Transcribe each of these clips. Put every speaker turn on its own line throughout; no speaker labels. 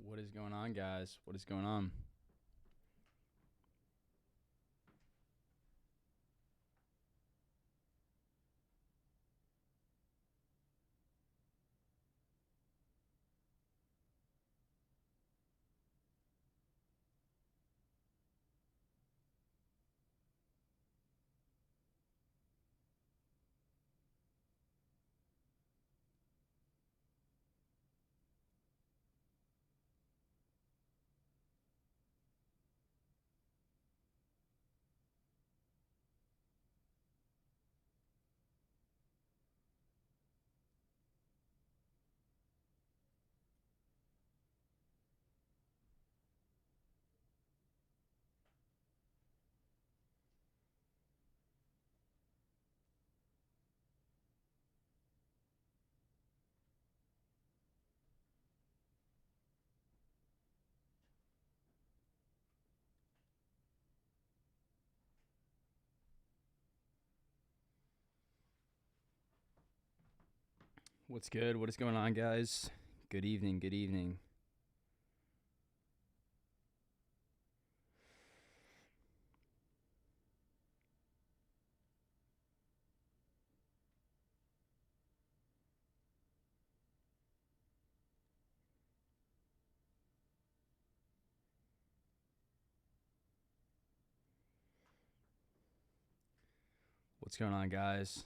What is going on, guys? What is going on? What's good? What is going on, guys? Good evening. Good evening. What's going on, guys?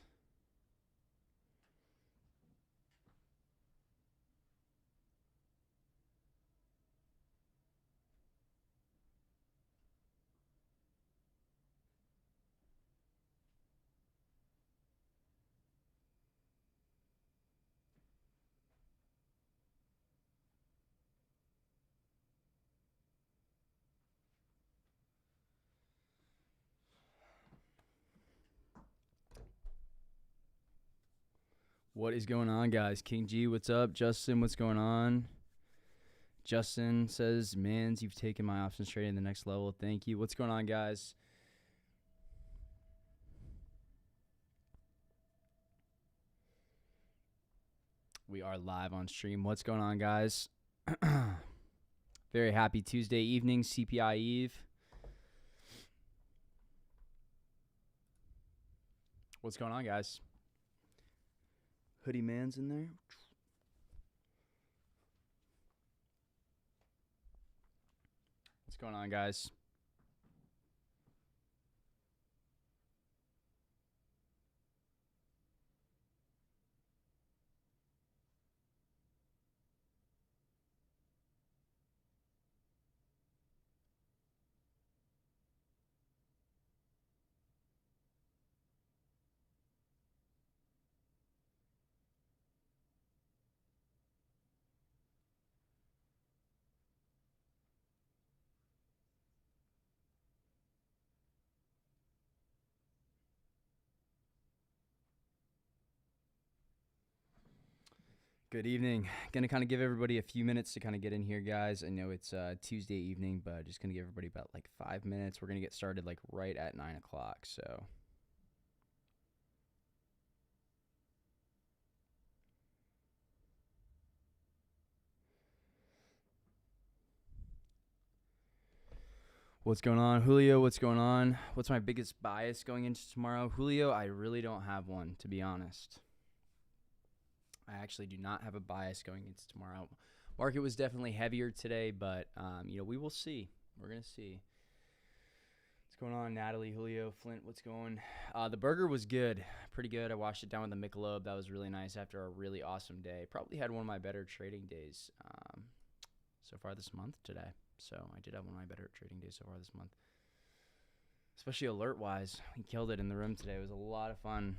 What is going on, guys? King G, what's up? Justin, what's going on? Justin says, Mans, you've taken my options trading to the next level. Thank you. What's going on, guys? We are live on stream. What's going on, guys? Very happy Tuesday evening, CPI Eve. What's going on, guys? Hoodie Man's in there. What's going on, guys? Good evening. Gonna kind of give everybody a few minutes to kind of get in here, guys. I know it's Tuesday evening, but just gonna give everybody about like 5 minutes. We're gonna get started like right at 9 o'clock. So what's going on, Julio? What's going on? What's my biggest bias going into tomorrow, Julio? I really don't have one, to be honest. I actually do not have a bias going into tomorrow. Market was definitely heavier today, but we will see. We're gonna see. What's going on, Natalie, Julio, Flint? What's going? The burger was good, pretty good. I washed it down with a Michelob. That was really nice after a really awesome day. Probably had one of my better trading days so far this month today. So I did have one of my better trading days so far this month, especially alert-wise. We killed it in the room today. It was a lot of fun.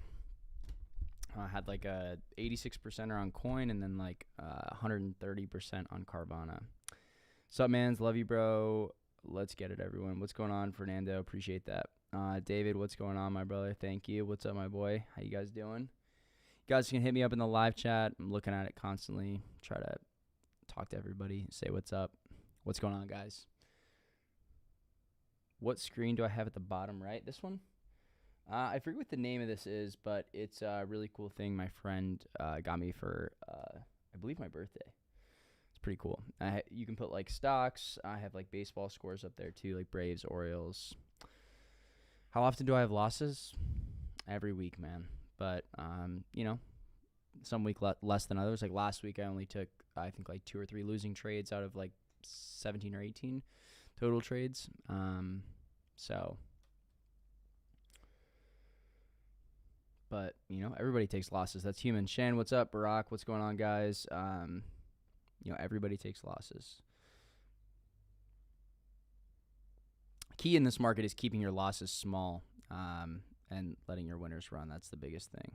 I had like a 86% on coin and then like 130% on Carvana. What's up, mans? Love you, bro. Let's get it, everyone. What's going on, Fernando? Appreciate that. David, what's going on, my brother? Thank you. What's up, my boy? How you guys doing? You guys can hit me up in the live chat. I'm looking at it constantly. Try to talk to everybody. Say what's up. What's going on, guys? What screen do I have at the bottom right? This one? I forget what the name of this is, but it's a really cool thing my friend got me for, I believe, my birthday. It's pretty cool. You can put like stocks. I have like baseball scores up there too, like Braves, Orioles. How often do I have losses? Every week, man. But some week less than others. Like last week, I only took I think like 2 or 3 losing trades out of like 17 or 18 total trades. But everybody takes losses. That's human. Shan, what's up? Barack, what's going on, guys? Everybody takes losses. Key in this market is keeping your losses small and letting your winners run. That's the biggest thing.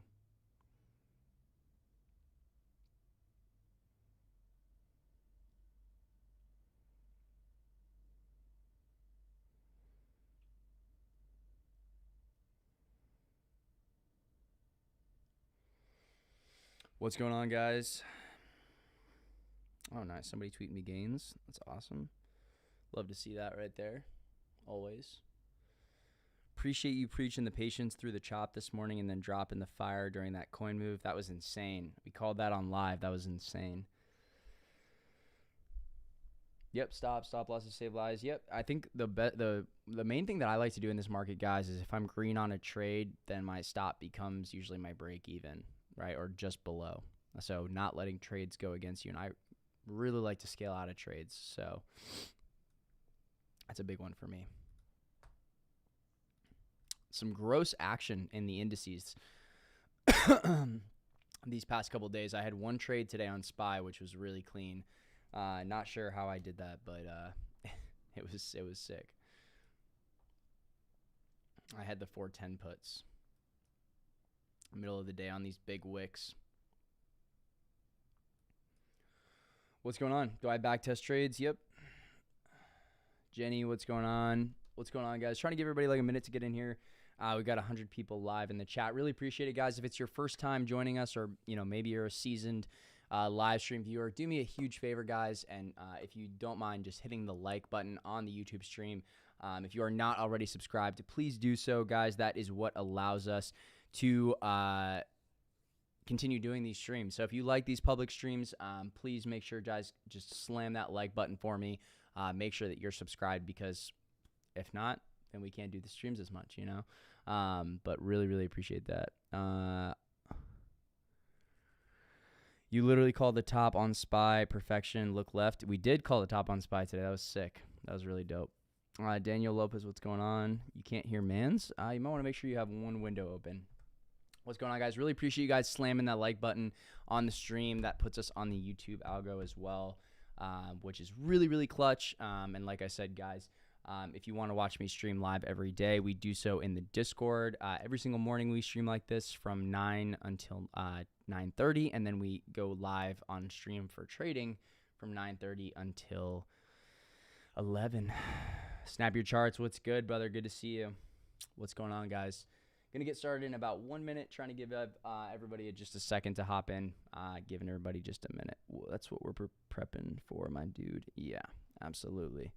What's going on, guys? Oh, nice. Somebody tweeting me gains. That's awesome. Love to see that right there. Always. Appreciate you preaching the patience through the chop this morning and then dropping the fire during that coin move. That was insane. We called that on live. That was insane. Yep, stop losses, save lives. Yep, I think the main thing that I like to do in this market, guys, is if I'm green on a trade, then my stop becomes usually my break even, right, or just below. So not letting trades go against you, and I really like to scale out of trades. So that's a big one for me. Some gross action in the indices these past couple of days. I had one trade today on SPY, which was really clean. Not sure how I did that, but it was sick. I had the 410 puts middle of the day on these big wicks. What's going on? Do I back test trades? Yep. Jenny, what's going on? What's going on, guys? Trying to give everybody like a minute to get in here. We got 100 people live in the chat. Really appreciate it, guys. If it's your first time joining us, or maybe you're a seasoned live stream viewer, do me a huge favor, guys, and if you don't mind just hitting the like button on the YouTube stream. If you are not already subscribed, please do so, guys. That is what allows us to continue doing these streams. So if you like these public streams, please make sure, guys, just slam that like button for me. Make sure that you're subscribed, because if not, then we can't do the streams as much, but really, really appreciate that. You literally called the top on SPY perfection. Look left. We did call the top on SPY today. That was sick. That was really dope. Daniel Lopez, what's going on? You can't hear Mans? You might want to make sure you have one window open. What's going on, guys? Really appreciate you guys slamming that like button on the stream. That puts us on the YouTube algo as well, which is really, really clutch. And like I said, guys, if you want to watch me stream live every day, we do so in the Discord. Every single morning we stream like this from 9 until 9:30, and then we go live on stream for trading from 9:30 until 11. Snap your charts. What's good, brother? Good to see you. What's going on, guys? Going to get started in about 1 minute, trying to give everybody just a second to hop in, giving everybody just a minute. That's what we're prepping for, my dude. Yeah, absolutely.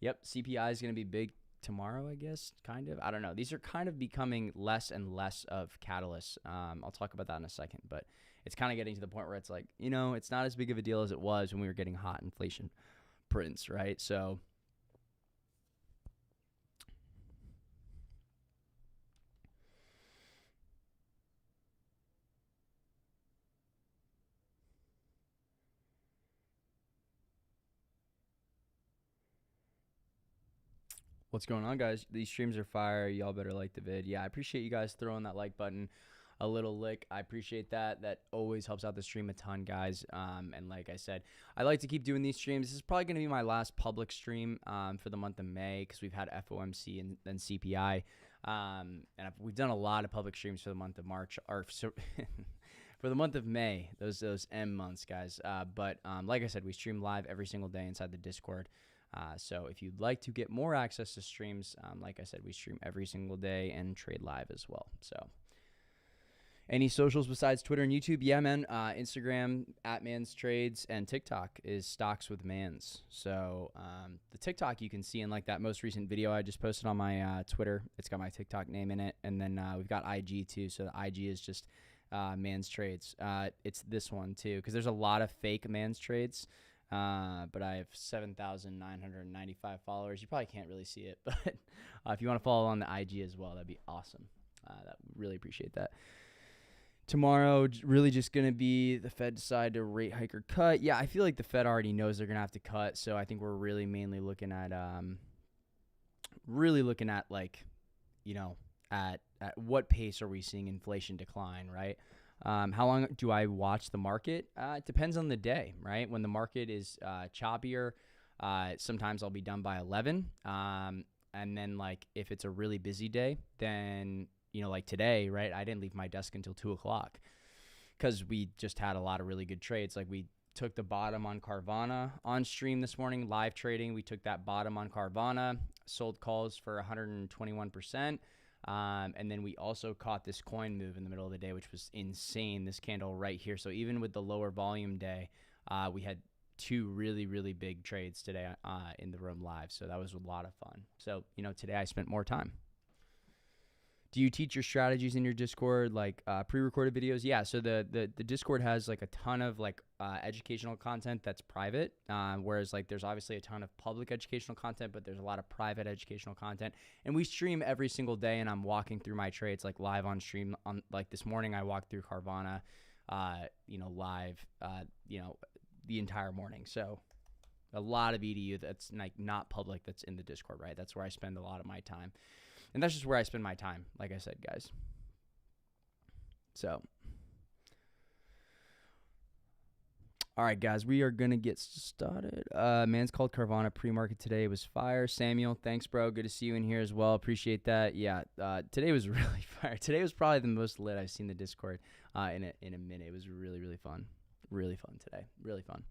Yep, CPI is going to be big tomorrow, I guess, kind of. I don't know. These are kind of becoming less and less of catalysts. I'll talk about that in a second, but it's kind of getting to the point where it's like, it's not as big of a deal as it was when we were getting hot inflation prints, right? So what's going on, guys? These streams are fire. Y'all better like the vid. Yeah, I appreciate you guys throwing that like button a little lick. I appreciate that. That always helps out the stream a ton, guys. And like I said, I like to keep doing these streams. This is probably going to be my last public stream for the month of May, because we've had FOMC and then CPI. And we've done a lot of public streams for the month of March, or for the month of May, those M months, guys. But like I said, we stream live every single day inside the Discord. So if you'd like to get more access to streams, like I said, we stream every single day and trade live as well. So any socials besides Twitter and YouTube? Yeah, man. Instagram @MansTrades, and TikTok is Stocks with Mans. So the TikTok you can see in like that most recent video I just posted on my Twitter. It's got my TikTok name in it. And then we've got IG too. So the IG is just Mans Trades. It's this one too, because there's a lot of fake Mans Trades. but I have 7,995 followers. You probably can't really see it, but if you want to follow on the IG as well, that'd be awesome. That really appreciate that. Tomorrow, really just going to be the Fed decide to rate hike or cut. Yeah, I feel like the Fed already knows they're going to have to cut, so I think we're really mainly looking at like, at what pace are we seeing inflation decline, right? How long do I watch the market? It depends on the day, right? When the market is choppier, sometimes I'll be done by 11. And then, like, if it's a really busy day, then, like today, right, I didn't leave my desk until 2 o'clock because we just had a lot of really good trades. Like, we took the bottom on Carvana on stream this morning, live trading. We took that bottom on Carvana, sold calls for 121%. And then we also caught this coin move in the middle of the day, which was insane, this candle right here. So even with the lower volume day, we had 2 really, really big trades today in the room live. So that was a lot of fun. So, today I spent more time. Do you teach your strategies in your Discord, like pre-recorded videos? Yeah, so the Discord has like a ton of like educational content that's private, whereas like there's obviously a ton of public educational content, but there's a lot of private educational content. And we stream every single day, and I'm walking through my trades like live on stream. On like this morning, I walked through Carvana, live, the entire morning. So a lot of EDU that's like not public that's in the Discord, right? That's where I spend a lot of my time. And that's just where I spend my time, like I said, guys. So, all right, guys, we are going to get started. Man's called Carvana pre-market today. It was fire. Samuel, thanks, bro. Good to see you in here as well. Appreciate that. Yeah, today was really fire. Today was probably the most lit I've seen the Discord in a minute. It was really, really fun. Really fun today. Really fun.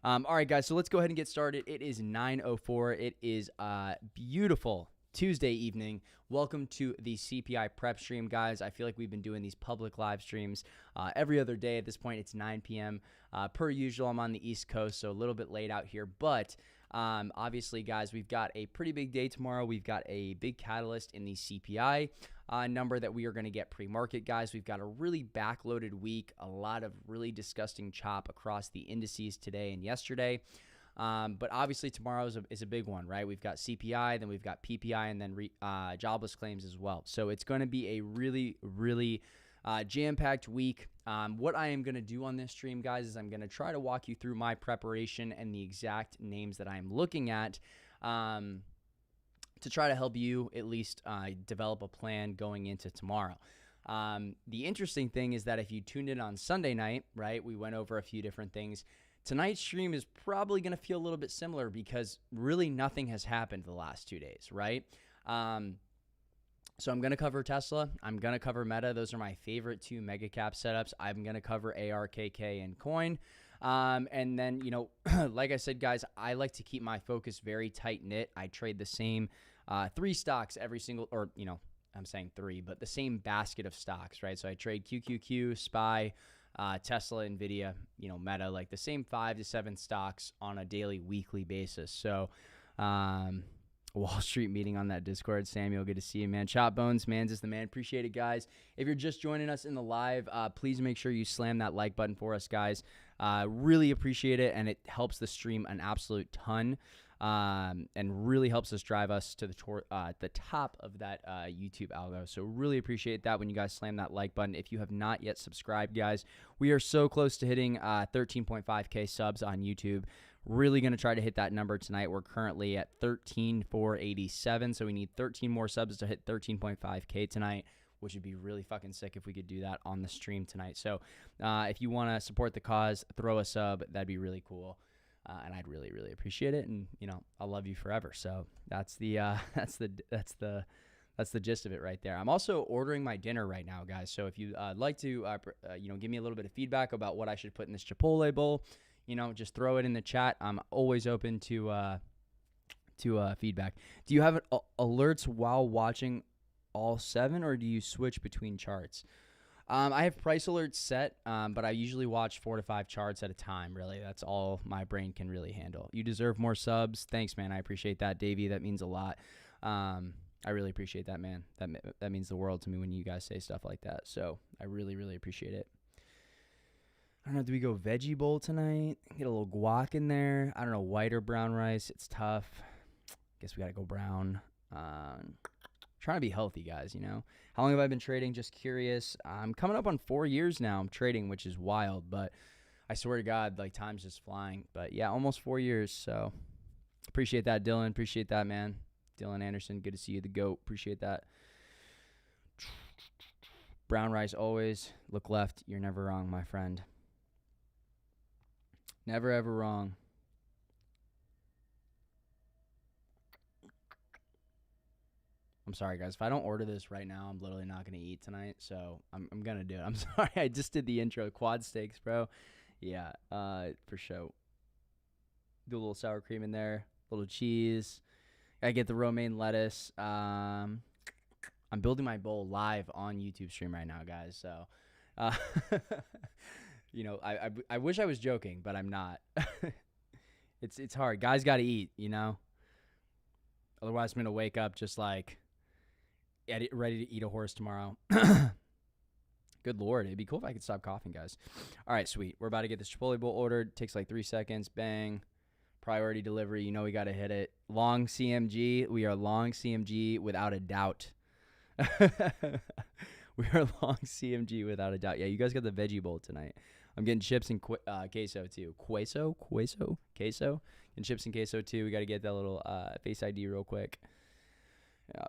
All right, guys, so let's go ahead and get started. It is 9:04. It is beautiful Tuesday evening. Welcome to the CPI prep stream, guys. I feel like we've been doing these public live streams every other day. At this point, it's 9 p.m. Per usual, I'm on the East Coast, so a little bit late out here. But obviously, guys, we've got a pretty big day tomorrow. We've got a big catalyst in the CPI number that we are going to get pre-market, guys. We've got a really backloaded week, a lot of really disgusting chop across the indices today and yesterday. But obviously tomorrow is a big one, right? We've got CPI, then we've got PPI, and then jobless claims as well. So it's going to be a really, really jam-packed week. What I am going to do on this stream, guys, is I'm going to try to walk you through my preparation and the exact names that I'm looking at to try to help you at least develop a plan going into tomorrow. The interesting thing is that if you tuned in on Sunday night, right, we went over a few different things. Tonight's stream is probably going to feel a little bit similar because really nothing has happened the last 2 days, right? So I'm going to cover Tesla. I'm going to cover Meta. Those are my favorite 2 mega cap setups. I'm going to cover ARKK and Coin. And then, like I said, guys, I like to keep my focus very tight knit. I trade the same 3 stocks every single, or, I'm saying 3, but the same basket of stocks, right? So I trade QQQ, SPY, Tesla, Nvidia, Meta, like the same 5 to 7 stocks on a daily, weekly basis. So, Wall Street meeting on that Discord. Samuel, good to see you, man. Chop Bones, Mans is the man. Appreciate it, guys. If you're just joining us in the live, please make sure you slam that like button for us, guys. Really appreciate it, and it helps the stream an absolute ton. And really helps us drive us to the top of that YouTube algo. So really appreciate that when you guys slam that like button. If you have not yet subscribed, guys, we are so close to hitting 13.5K subs on YouTube. Really going to try to hit that number tonight. We're currently at 13,487, so we need 13 more subs to hit 13.5K tonight, which would be really fucking sick if we could do that on the stream tonight. So if you want to support the cause, throw a sub. That'd be really cool. And I'd really, really appreciate it. And, I'll love you forever. So that's the gist of it right there. I'm also ordering my dinner right now, guys. So if you'd like to, give me a little bit of feedback about what I should put in this Chipotle bowl, just throw it in the chat. I'm always open to feedback. Do you have alerts while watching all 7, or do you switch between charts? I have price alerts set, but I usually watch 4 to 5 charts at a time, really. That's all my brain can really handle. You deserve more subs. Thanks, man. I appreciate that, Davey. That means a lot. I really appreciate that, man. That means the world to me when you guys say stuff like that. So I really, really appreciate it. don't know. Do we go veggie bowl tonight? Get a little guac in there. I don't know. White or brown rice. It's tough. Guess we got to go brown. Trying to be healthy, guys, you know. How long have I been trading? Just curious. I'm coming up on 4 years now. I'm trading, which is wild, but I swear to God, like, time's just flying. But yeah, almost 4 years. So appreciate that, Dylan. Appreciate that, man. Dylan Anderson, good to see you, the GOAT. Appreciate that. Brown rice always. Look left. You're never wrong, my friend. Never, ever wrong. I'm sorry, guys. If I don't order this right now, I'm literally not going to eat tonight. So I'm going to do it. I'm sorry. I just did the intro. Quad steaks, bro. Yeah, for sure. Do a little sour cream in there. A little cheese. I get the romaine lettuce. I'm building my bowl live on YouTube stream right now, guys. So, you know, I wish I was joking, but I'm not. It's hard. Guys got to eat, you know. Otherwise, I'm going to wake up just like ready to eat a horse tomorrow. Good Lord. It'd be cool if I could stop coughing, guys. All right, sweet. We're about to get this Chipotle bowl ordered. Takes like 3 seconds. Bang. Priority delivery. You know we got to hit it. Long CMG. We are long CMG without a doubt. We are long CMG without a doubt. Yeah, you guys got the veggie bowl tonight. I'm getting chips and queso too. Queso? Queso? And chips and queso too. We got to get that little Face ID real quick.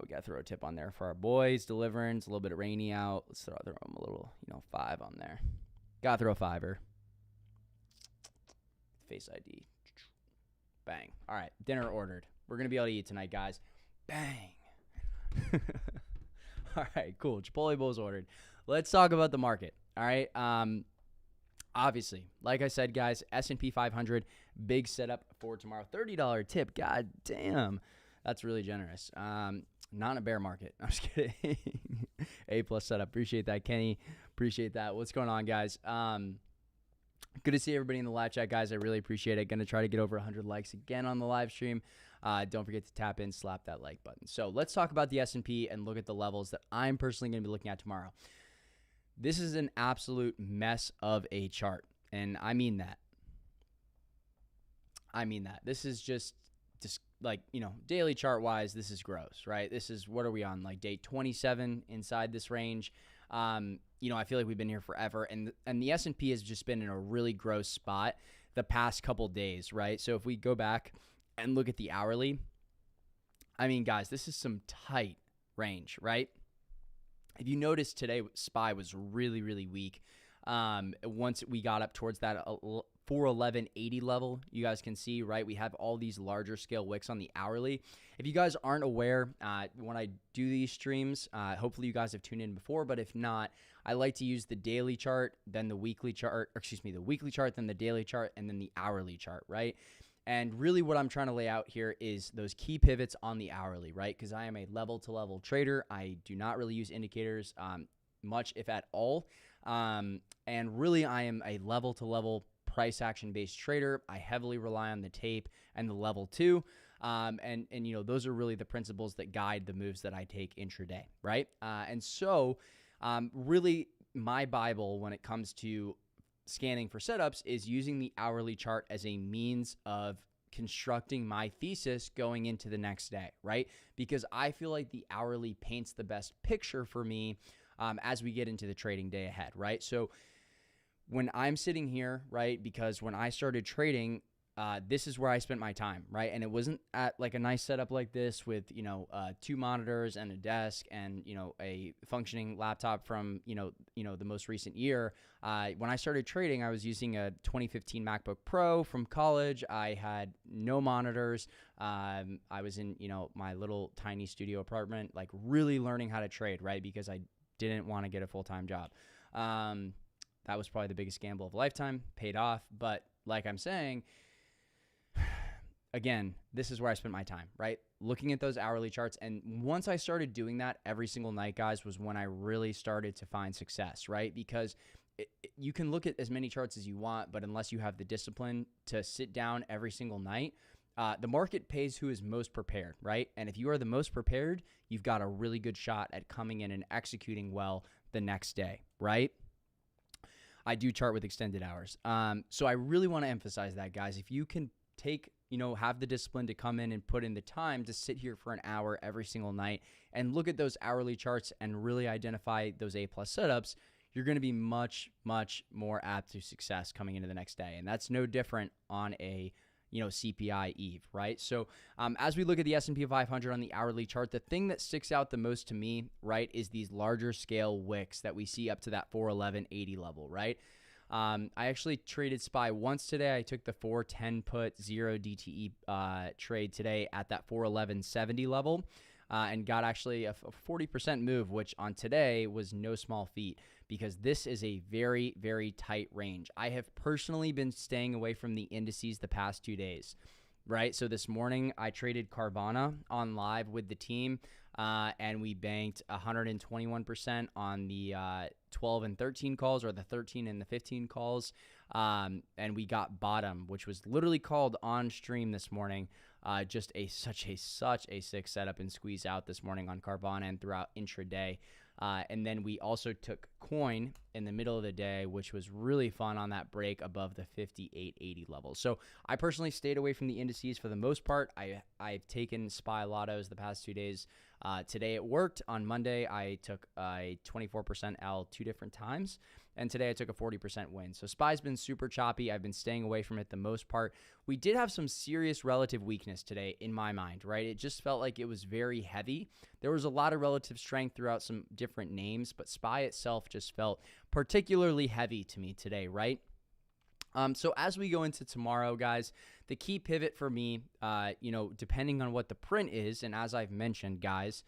We got to throw a tip on there for our boys. Delivering. It's a little bit rainy out. Let's throw them a little, 5 on there. Got to throw a 5-er. Face ID. Bang. All right. Dinner ordered. We're going to be able to eat tonight, guys. Bang. All right, cool. Chipotle bowl's ordered. Let's talk about the market. All right. Obviously, like I said, guys, S&P 500, big setup for tomorrow. $30 tip. God damn. That's really generous. Not in a bear market. I'm just kidding. A+ setup. Appreciate that, Kenny. Appreciate that. What's going on, guys? Good to see everybody in the live chat, guys. I really appreciate it. Going to try to get over 100 likes again on the live stream. Don't forget to tap in, slap that like button. So let's talk about the S&P and look at the levels that I'm personally going to be looking at tomorrow. This is an absolute mess of a chart, and I mean that. This is just like, daily chart-wise, this is gross, right? This is, what are we on, like day 27 inside this range? I feel like we've been here forever, and the S&P has just been in a really gross spot the past couple days, right? So if we go back and look at the hourly, I mean, guys, this is some tight range, right? If you notice today, SPY was really, really weak. Once we got up towards that 411.80 level, you guys can see, right? We have all these larger scale wicks on the hourly. If you guys aren't aware, when I do these streams, hopefully you guys have tuned in before, but if not, I like to use the daily chart, then the weekly chart, the weekly chart, then the daily chart, and then the hourly chart, right? And really what I'm trying to lay out here is those key pivots on the hourly, right? Because I am a level-to-level trader. I do not really use indicators much, if at all. And really, I am a level-to-level price action-based trader. I heavily rely on the tape and the level 2. And those are really the principles that guide the moves that I take intraday, right? And so really my Bible when it comes to scanning for setups is using the hourly chart as a means of constructing my thesis going into the next day, right? Because I feel like the hourly paints the best picture for me as we get into the trading day ahead, right? So when I'm sitting here, right, because when I started trading, this is where I spent my time, right? And it wasn't at like a nice setup like this with, 2 monitors and a desk and, a functioning laptop from, the most recent year. When I started trading, I was using a 2015 MacBook Pro from college. I had no monitors. I was in, my little tiny studio apartment, like really learning how to trade, right? Because I didn't want to get a full-time job. That was probably the biggest gamble of a lifetime, paid off. But like I'm saying, again, this is where I spent my time, right? Looking at those hourly charts. And once I started doing that every single night, guys, was when I really started to find success, right? Because you can look at as many charts as you want, but unless you have the discipline to sit down every single night, the market pays who is most prepared, right? And if you are the most prepared, you've got a really good shot at coming in and executing well the next day, right? I do chart with extended hours. So I really want to emphasize that, guys. If you can have the discipline to come in and put in the time to sit here for an hour every single night and look at those hourly charts and really identify those A+ setups, you're going to be much, much more apt to success coming into the next day. And that's no different on a CPI eve, right? So as we look at the S&P 500 on the hourly chart, the thing that sticks out the most to me, right, is these larger scale wicks that we see up to that 411.80 level, right? I actually traded SPY once today. I took the 410 put 0 DTE trade today at that 411.70 level and got actually a 40% move, which on today was no small feat because this is a very, very tight range. I have personally been staying away from the indices the past 2 days, right? So this morning I traded Carvana on live with the team and we banked 121% on the 12 and 13 calls, or the 13 and the 15 calls. And we got bottom, which was literally called on stream this morning. Just such a sick setup and squeeze out this morning on Carvana and throughout intraday. And then we also took coin in the middle of the day, which was really fun on that break above the 58.80 level. So I personally stayed away from the indices for the most part. I've taken SPY lottos the past 2 days. Today it worked. On Monday, I took a 24% L 2 different times. And today I took a 40% win. So SPY's been super choppy. I've been staying away from it the most part. We did have some serious relative weakness today in my mind, right? It just felt like it was very heavy. There was a lot of relative strength throughout some different names, but SPY itself just felt particularly heavy to me today, right? So as we go into tomorrow, guys, the key pivot for me, depending on what the print is, and as I've mentioned, guys,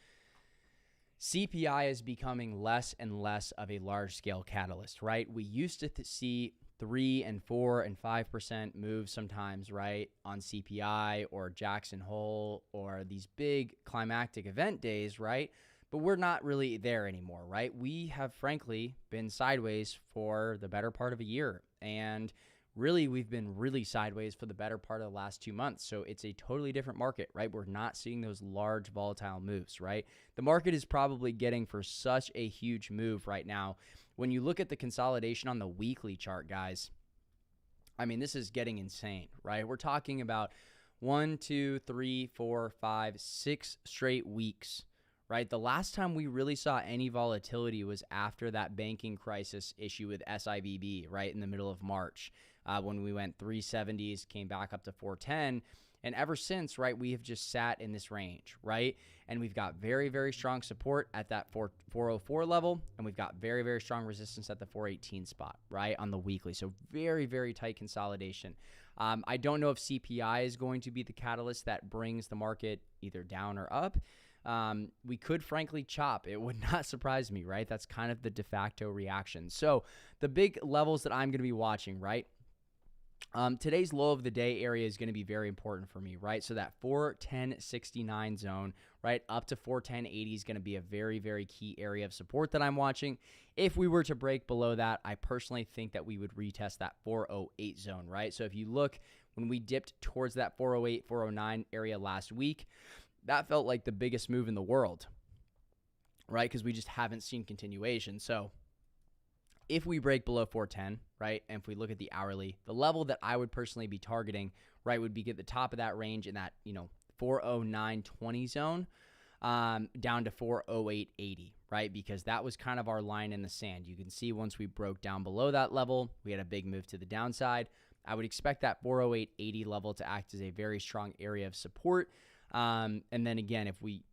CPI is becoming less and less of a large-scale catalyst, right? We used to see 3 and 4 and 5% moves sometimes, right, on CPI or Jackson Hole or these big climactic event days, right? But we're not really there anymore, right? We have, frankly, been sideways for the better part of a year, and really, we've been really sideways for the better part of the last 2 months. So it's a totally different market, right? We're not seeing those large volatile moves, right? The market is probably getting for such a huge move right now. When you look at the consolidation on the weekly chart, guys, I mean, this is getting insane, right? We're talking about 1, 2, 3, 4, 5, 6 straight weeks, right? The last time we really saw any volatility was after that banking crisis issue with SIVB, right, in the middle of March. When we went 370s, came back up to 410. And ever since, right, we have just sat in this range, right? And we've got very, very strong support at that 404 level. And we've got very, very strong resistance at the 418 spot, right, on the weekly. So very, very tight consolidation. I don't know if CPI is going to be the catalyst that brings the market either down or up. We could frankly chop. It would not surprise me, right? That's kind of the de facto reaction. So the big levels that I'm going to be watching, right? Today's low of the day area is going to be very important for me, right? So that 410.69 zone, right, up to 410.80 is going to be a very, very key area of support that I'm watching. If we were to break below that, I personally think that we would retest that 408 zone, right? So if you look, when we dipped towards that 408, 409 area last week, that felt like the biggest move in the world, right? Because we just haven't seen continuation. So if we break below 410, right, and if we look at the hourly, the level that I would personally be targeting, right, would be at the top of that range in that, 409.20 zone down to 408.80, right, because that was kind of our line in the sand. You can see once we broke down below that level, we had a big move to the downside. I would expect that 408.80 level to act as a very strong area of support. And then again, if we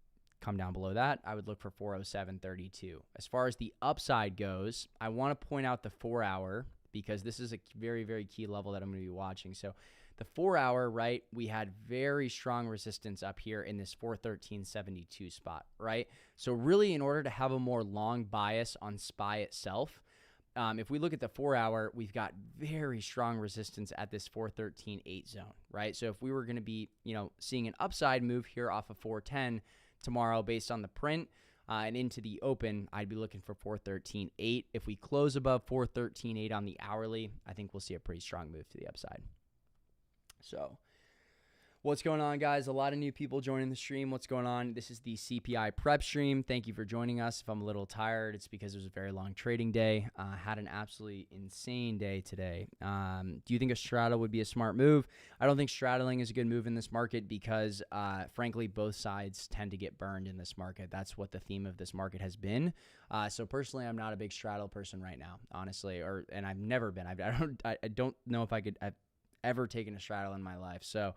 come down below that, I would look for 407.32. As far as the upside goes, I want to point out the 4 hour because this is a very, very key level that I'm going to be watching. So the 4 hour, right, we had very strong resistance up here in this 413.72 spot, right? So really, in order to have a more long bias on SPY itself, if we look at the 4 hour, we've got very strong resistance at this 413.8 zone, right? So if we were going to be, seeing an upside move here off of 410 tomorrow based on the print and into the open, I'd be looking for 413.8. If we close above 413.8 on the hourly, I think we'll see a pretty strong move to the upside. So What's going on, guys? A lot of new people joining the stream. What's going on? This is the CPI prep stream. Thank you for joining us. If I'm a little tired, it's because it was a very long trading day. Had an absolutely insane day today. Do you think a straddle would be a smart move? I don't think straddling is a good move in this market because, frankly, both sides tend to get burned in this market. That's what the theme of this market has been. So personally, I'm not a big straddle person right now, honestly, and I've never been. I don't know if I've ever taken a straddle in my life. So.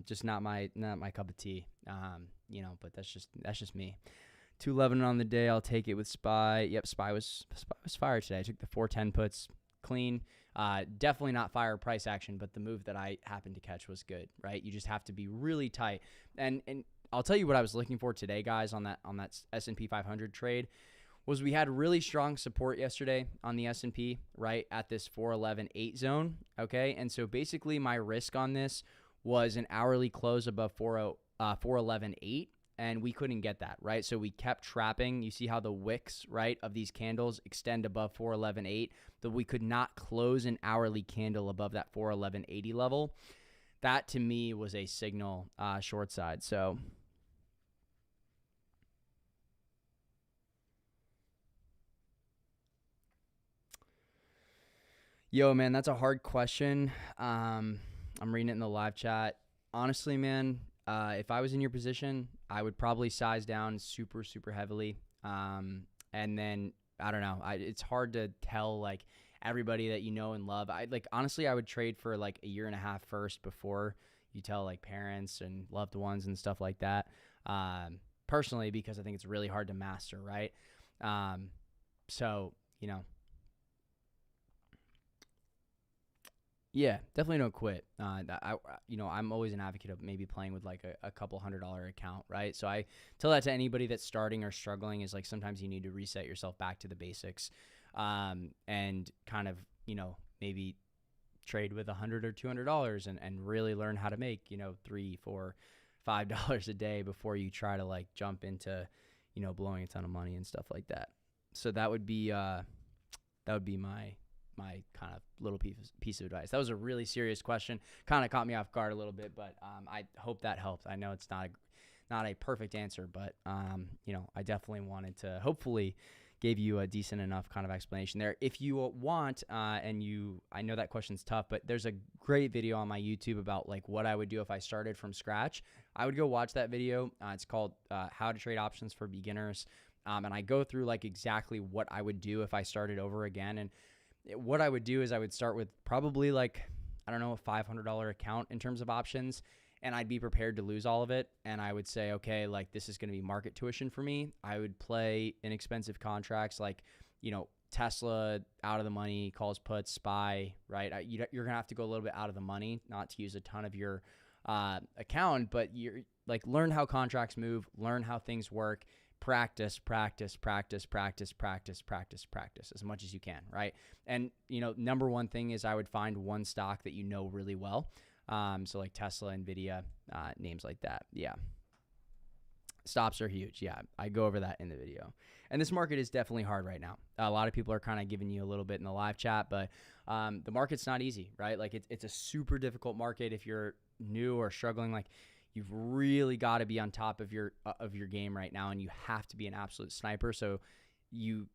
Just not my cup of tea. But that's just me. 211 on the day. I'll take it with SPY. Yep, SPY was fire today. I took the 410 puts clean. Definitely not fire price action, but the move that I happened to catch was good, right? You just have to be really tight. And I'll tell you what I was looking for today, guys, on that S&P 500 trade. Was we had really strong support yesterday on the S&P, right, at this 411.8 zone, okay? And so basically my risk on this was an hourly close above 411.8, and we couldn't get that, right? So we kept trapping. You see how the wicks, right, of these candles extend above 411.8, but we could not close an hourly candle above that 411.80 level. That, to me, was a signal short side. So yo, man, that's a hard question. I'm reading it in the live chat. Honestly, man, if I was in your position, I would probably size down super, super heavily. And then, I don't know. It's hard to tell, like, everybody that you know and love. Honestly, I would trade for, like, a year and a half first before you tell, like, parents and loved ones and stuff like that. Personally, because I think it's really hard to master, right? So, yeah, definitely don't quit. I'm always an advocate of maybe playing with like a couple $100 account, right? So I tell that to anybody that's starting or struggling is like sometimes you need to reset yourself back to the basics, and kind of maybe trade with $100 or $200 and really learn how to make $3, $4, $5 a day before you try to like jump into blowing a ton of money and stuff like that. So that would be my kind of little piece of advice. That was a really serious question. Kind of caught me off guard a little bit, but I hope that helped. I know it's not a perfect answer, but I definitely wanted to hopefully give you a decent enough kind of explanation there. If you want, I know that question's tough, but there's a great video on my YouTube about like what I would do if I started from scratch. I would go watch that video. It's called How to Trade Options for Beginners. And I go through like exactly what I would do if I started over again. And what I would do is I would start with probably like, I don't know, a $500 account in terms of options, and I'd be prepared to lose all of it. And I would say, okay, like this is going to be market tuition for me. I would play inexpensive contracts like, Tesla, out of the money, calls, puts, SPY, right? You're going to have to go a little bit out of the money, not to use a ton of your account, but you're like, learn how contracts move, learn how things work. Practice as much as you can, right? And, number one thing is I would find one stock that you know really well. So like Tesla, NVIDIA, names like that. Yeah. Stops are huge. Yeah. I go over that in the video. And this market is definitely hard right now. A lot of people are kind of giving you a little bit in the live chat, but the market's not easy, right? Like it's a super difficult market if you're new or struggling. Like, you've really got to be on top of your game right now, and you have to be an absolute sniper. So you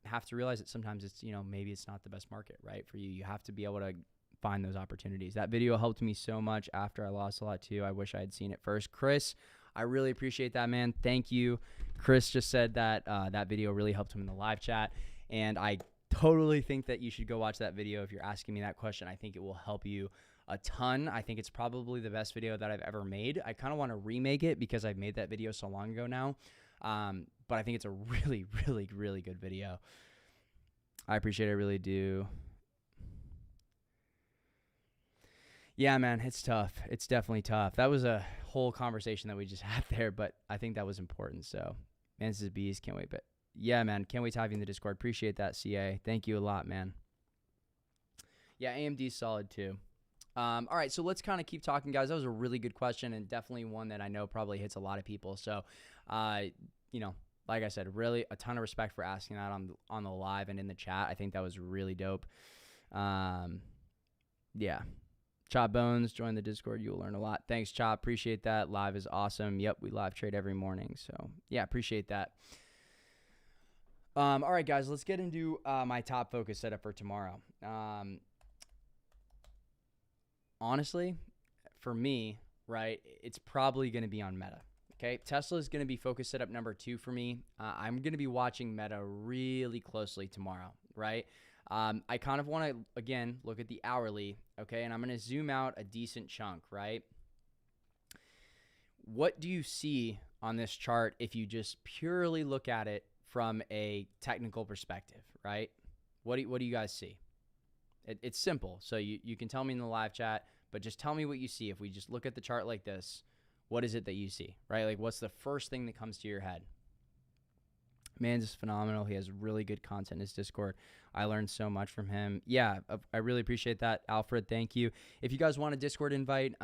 have to realize that sometimes it's, maybe it's not the best market, right, for you. You have to be able to find those opportunities. That video helped me so much after I lost a lot too. I wish I had seen it first. Chris, I really appreciate that, man. Thank you. Chris just said that that video really helped him in the live chat, and I totally think that you should go watch that video if you're asking me that question. I think it will help you a ton. I think it's probably the best video that I've ever made. I kind of want to remake it because I've made that video so long ago now. But I think it's a really, really, really good video. I appreciate it. I really do. Yeah, man, it's tough. It's definitely tough. That was a whole conversation that we just had there, but I think that was important. So, man, this is bees. Can't wait. But yeah, man, can't wait to have you in the Discord. Appreciate that, CA. Thank you a lot, man. Yeah, AMD's solid too. All right, so let's kind of keep talking, guys. That was a really good question, and definitely one that I know probably hits a lot of people. So, like I said, really a ton of respect for asking that on the live and in the chat. I think that was really dope. Yeah, Chop Bones, join the Discord. You'll learn a lot. Thanks, Chop. Appreciate that. Live is awesome. Yep, we live trade every morning. So, yeah, appreciate that. All right, guys, let's get into my top focus setup for tomorrow. Honestly, for me, right, it's probably going to be on Meta. Okay, Tesla is going to be focus setup number 2 for me. I'm going to be watching Meta really closely tomorrow, right? I kind of want to, again, look at the hourly, okay, and I'm going to zoom out a decent chunk, right? What do you see on this chart if you just purely look at it from a technical perspective, right? What do you guys see? It's simple. So you can tell me in the live chat, but just tell me what you see. If we just look at the chart like this, what is it that you see, right? Like, what's the first thing that comes to your head? Man's is phenomenal. He has really good content in his Discord. I learned so much from him. Yeah, I really appreciate that, Alfred. Thank you. If you guys want a Discord invite,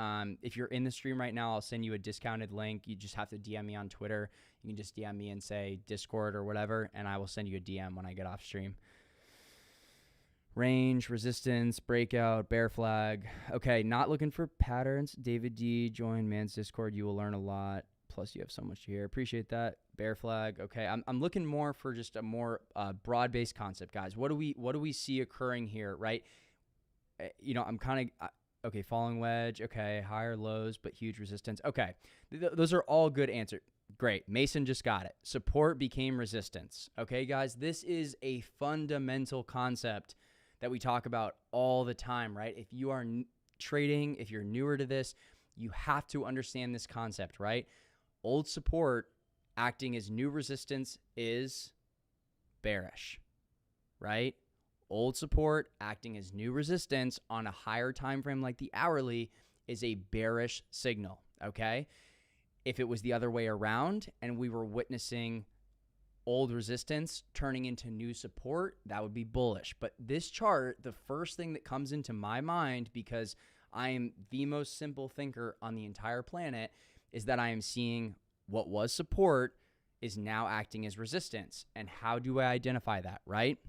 if you're in the stream right now, I'll send you a discounted link. You just have to DM me on Twitter. You can just DM me and say Discord or whatever, and I will send you a DM when I get off stream. Range, resistance, breakout, bear flag. Okay, not looking for patterns. David D, join Man's Discord. You will learn a lot. Plus, you have so much to hear. Appreciate that. Bear flag. Okay, I'm looking more for just a more broad-based concept, guys. What do we see occurring here, right? I'm kind of okay. Falling wedge. Okay, higher lows but huge resistance. Okay, those are all good answers. Great. Mason just got it. Support became resistance. Okay, guys, this is a fundamental concept that we talk about all the time, right? If you are trading, if you're newer to this, you have to understand this concept, right? Old support acting as new resistance is bearish, right? Old support acting as new resistance on a higher time frame like the hourly is a bearish signal, okay? If it was the other way around and we were witnessing old resistance turning into new support, that would be bullish. But this chart, the first thing that comes into my mind, because I am the most simple thinker on the entire planet, is that I am seeing what was support is now acting as resistance. And how do I identify that, right?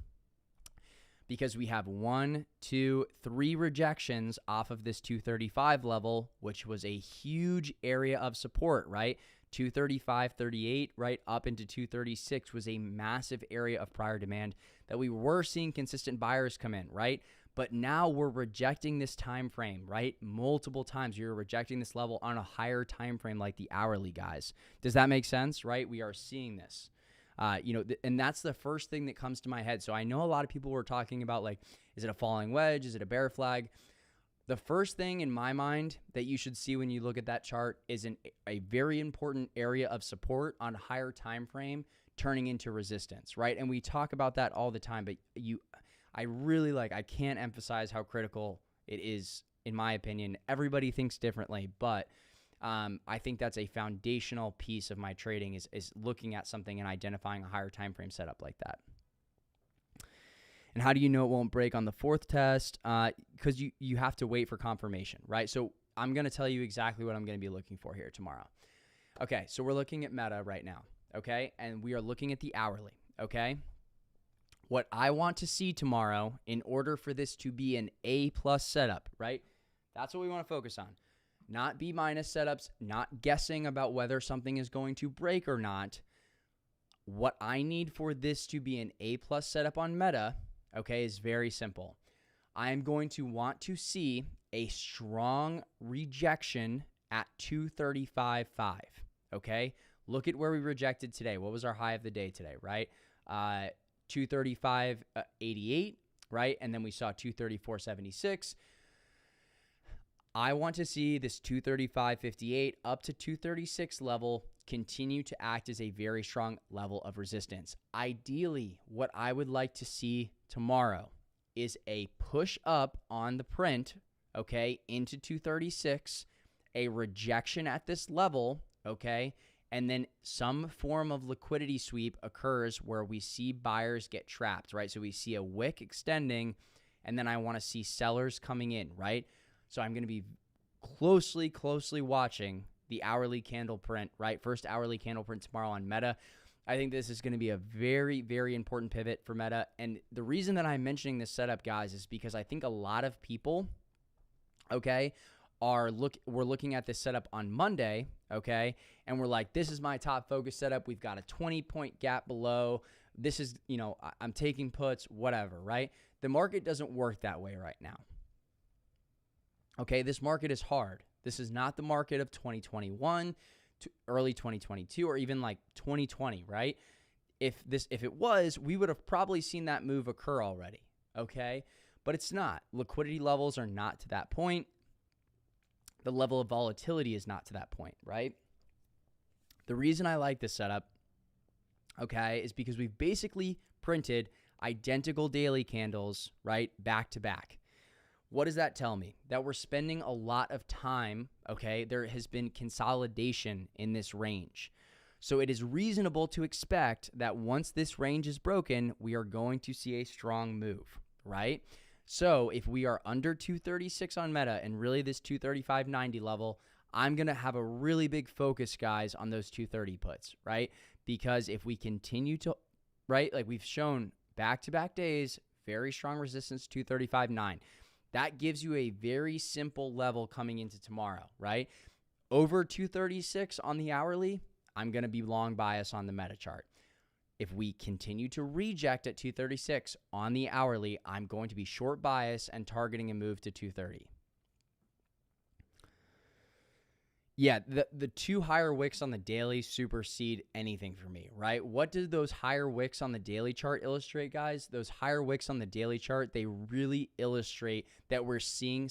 Because we have 1, 2, 3 rejections off of this 235 level, which was a huge area of support, right? 235.38 right up into 236 was a massive area of prior demand that we were seeing consistent buyers come in, right? But now we're rejecting this time frame, right? Multiple times you're rejecting this level on a higher time frame like the hourly, guys. Does that make sense, right? We are seeing this. And that's the first thing that comes to my head. So I know a lot of people were talking about, like, is it a falling wedge? Is it a bear flag? The first thing in my mind that you should see when you look at that chart is a very important area of support on a higher time frame turning into resistance, right? And we talk about that all the time, but I can't emphasize how critical it is, in my opinion. Everybody thinks differently, but I think that's a foundational piece of my trading is looking at something and identifying a higher time frame setup like that. And how do you know it won't break on the 4th test? Because you have to wait for confirmation, right? So I'm going to tell you exactly what I'm going to be looking for here tomorrow. Okay, so we're looking at Meta right now, okay? And we are looking at the hourly, okay? What I want to see tomorrow in order for this to be an A+ setup, right? That's what we want to focus on. Not B- setups, not guessing about whether something is going to break or not. What I need for this to be an A+ setup on Meta, okay, is very simple. I am going to want to see a strong rejection at 235.5, okay? Look at where we rejected today. What was our high of the day today, right? 235.88, right? And then we saw 234.76. I want to see this 235.58 up to 236 level continue to act as a very strong level of resistance. Ideally, what I would like to see tomorrow is a push up on the print, okay, into 236, a rejection at this level, okay, and then some form of liquidity sweep occurs where we see buyers get trapped, right? So we see a wick extending, and then I want to see sellers coming in, right? So I'm going to be closely watching the hourly candle print, right? First hourly candle print tomorrow on Meta. I think this is going to be a very, very important pivot for Meta. And the reason that I'm mentioning this setup, guys, is because I think a lot of people okay, we're looking at this setup on Monday, okay, and we're like, this is my top focus setup. We've got a 20-point gap below. This is, I'm taking puts, whatever, right? The market doesn't work that way right now. Okay, this market is hard. This is not the market of 2021 to early 2022 or even like 2020, right? If it was, we would have probably seen that move occur already, okay? But it's not. Liquidity levels are not to that point. The level of volatility is not to that point, right? The reason I like this setup, okay, is because we've basically printed identical daily candles, right, back to back. What does that tell me? That we're spending a lot of time, okay? There has been consolidation in this range. So it is reasonable to expect that once this range is broken, we are going to see a strong move, right? So if we are under 236 on Meta and really this 235.90 level, I'm going to have a really big focus, guys, on those 230 puts, right? Because if we continue to, right, like we've shown back-to-back days, very strong resistance, 235.9. That gives you a very simple level coming into tomorrow, right? Over 236 on the hourly, I'm going to be long bias on the Meta chart. If we continue to reject at 236 on the hourly, I'm going to be short bias and targeting a move to 230. Yeah, the two higher wicks on the daily supersede anything for me, right? What did those higher wicks on the daily chart illustrate, guys? Those higher wicks on the daily chart, they really illustrate that we're seeing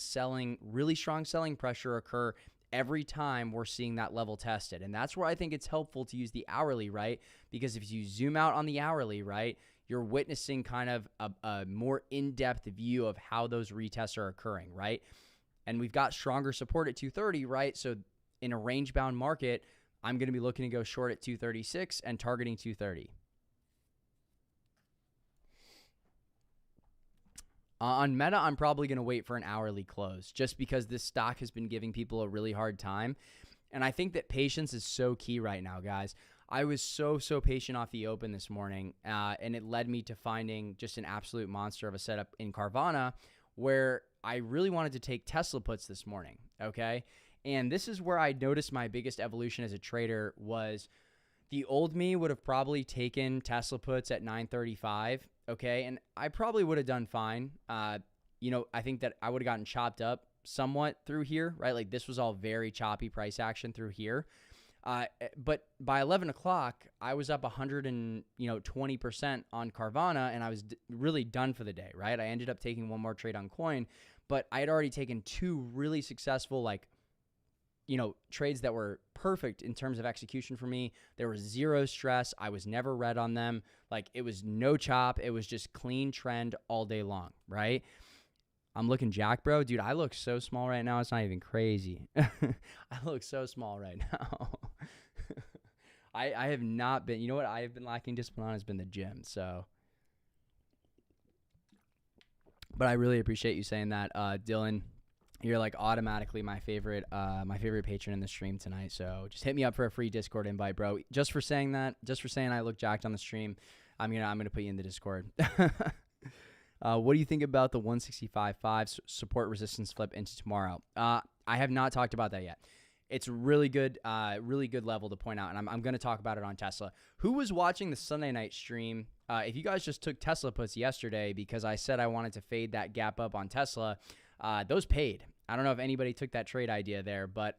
really strong selling pressure occur every time we're seeing that level tested. And that's where I think it's helpful to use the hourly, right? Because if you zoom out on the hourly, right, you're witnessing kind of a more in-depth view of how those retests are occurring, right? And we've got stronger support at 230, right? So in a range-bound market, I'm going to be looking to go short at 236 and targeting 230. On Meta, I'm probably going to wait for an hourly close just because this stock has been giving people a really hard time. And I think that patience is so key right now, guys. I was so patient off the open this morning, and it led me to finding just an absolute monster of a setup in Carvana where I really wanted to take Tesla puts this morning, okay? And this is where I noticed my biggest evolution as a trader was the old me would have probably taken Tesla puts at 935, okay? And I probably would have done fine. I think that I would have gotten chopped up somewhat through here, right? Like this was all very choppy price action through here. But by 11 o'clock, I was up 120% on Carvana, and I was really done for the day, right? I ended up taking one more trade on Coin, but I had already taken two really successful, trades that were perfect in terms of execution for me. There was zero stress. I was never red on them. Like it was no chop. It was just clean trend all day long, right? I'm looking jack, bro. Dude, I look so small right now. It's not even crazy. I look so small right now. I have not been, what I have been lacking discipline on has been the gym. So, but I really appreciate you saying that, Dylan. You're like automatically my favorite patron in the stream tonight. So just hit me up for a free Discord invite, bro. Just for saying that, just for saying I look jacked on the stream, I'm gonna put you in the Discord. What do you think about the 165.5 support resistance flip into tomorrow? I have not talked about that yet. It's really good level to point out, and I'm going to talk about it on Tesla. Who was watching the Sunday night stream? If you guys just took Tesla puts yesterday because I said I wanted to fade that gap up on Tesla, those paid. I don't know if anybody took that trade idea there, but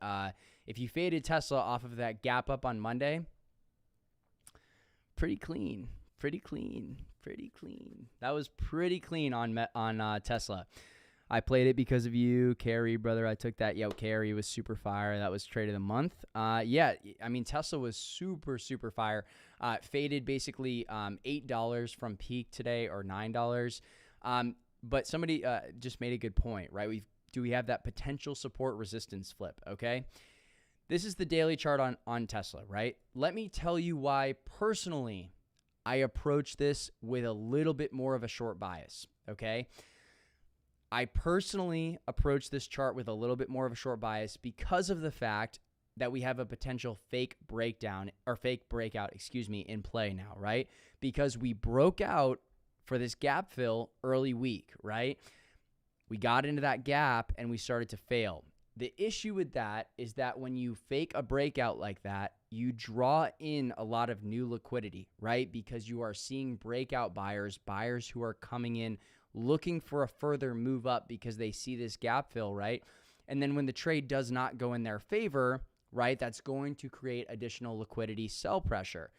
if you faded Tesla off of that gap up on Monday, pretty clean. That was pretty clean on Tesla. I played it because of you, Carrie, brother. I took that. Yo, Carrie was super fire. That was trade of the month. Tesla was super fire. Faded basically $8 from peak today, or $9. But somebody just made a good point, right? We have that potential support resistance flip, okay? This is the daily chart on Tesla, right? Let me tell you why personally I approach this with a little bit more of a short bias, okay? I personally approach this chart with a little bit more of a short bias because of the fact that we have a potential fake breakout in play now, right? Because we broke out for this gap fill early week, right? We got into that gap and we started to fail. The issue with that is that when you fake a breakout like that, you draw in a lot of new liquidity, right? Because you are seeing breakout buyers who are coming in looking for a further move up because they see this gap fill, right? And then when the trade does not go in their favor, right, that's going to create additional liquidity sell pressure.